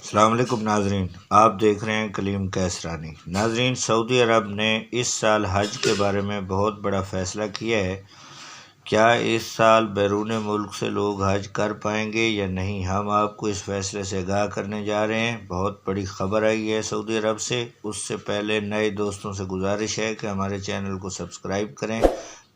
السلام علیکم ناظرین، آپ دیکھ رہے ہیں کلیم کیسرانی۔ ناظرین، سعودی عرب نے اس سال حج کے بارے میں بہت بڑا فیصلہ کیا ہے۔ کیا اس سال بیرون ملک سے لوگ حج کر پائیں گے یا نہیں؟ ہم آپ کو اس فیصلے سے آگاہ کرنے جا رہے ہیں۔ بہت بڑی خبر آئی ہے سعودی عرب سے۔ اس سے پہلے نئے دوستوں سے گزارش ہے کہ ہمارے چینل کو سبسکرائب کریں،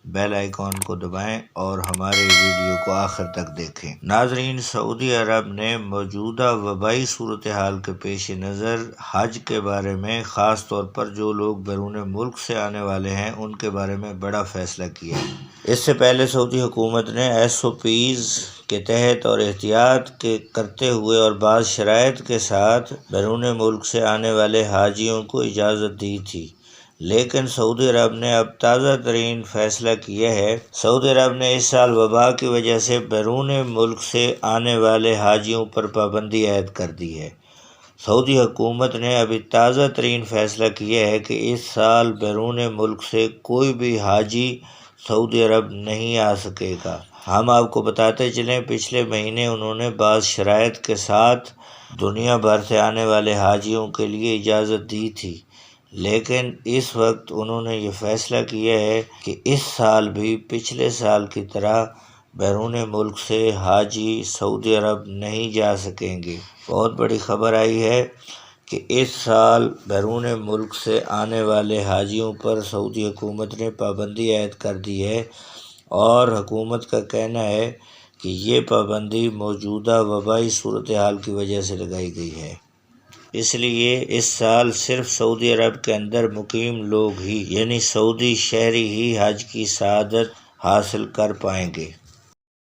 بیل آئیکن کو دبائیں اور ہمارے ویڈیو کو آخر تک دیکھیں۔ ناظرین، سعودی عرب نے موجودہ وبائی صورتحال کے پیش نظر حج کے بارے میں، خاص طور پر جو لوگ بیرون ملک سے آنے والے ہیں ان کے بارے میں بڑا فیصلہ کیا ہے۔ اس سے پہلے سعودی حکومت نے SOPs کے تحت اور احتیاط کے کرتے ہوئے اور بعض شرائط کے ساتھ بیرون ملک سے آنے والے حاجیوں کو اجازت دی تھی، لیکن سعودی عرب نے اب تازہ ترین فیصلہ کیا ہے۔ سعودی عرب نے اس سال وبا کی وجہ سے بیرون ملک سے آنے والے حاجیوں پر پابندی عائد کر دی ہے۔ سعودی حکومت نے ابھی تازہ ترین فیصلہ کیا ہے کہ اس سال بیرون ملک سے کوئی بھی حاجی سعودی عرب نہیں آ سکے گا۔ ہم آپ کو بتاتے چلیں، پچھلے مہینے انہوں نے بعض شرائط کے ساتھ دنیا بھر سے آنے والے حاجیوں کے لیے اجازت دی تھی، لیکن اس وقت انہوں نے یہ فیصلہ کیا ہے کہ اس سال بھی پچھلے سال کی طرح بیرون ملک سے حاجی سعودی عرب نہیں جا سکیں گے۔ بہت بڑی خبر آئی ہے کہ اس سال بیرون ملک سے آنے والے حاجیوں پر سعودی حکومت نے پابندی عائد کر دی ہے، اور حکومت کا کہنا ہے کہ یہ پابندی موجودہ وبائی صورتحال کی وجہ سے لگائی گئی ہے۔ اس لیے اس سال صرف سعودی عرب کے اندر مقیم لوگ ہی، یعنی سعودی شہری ہی حج کی سعادت حاصل کر پائیں گے۔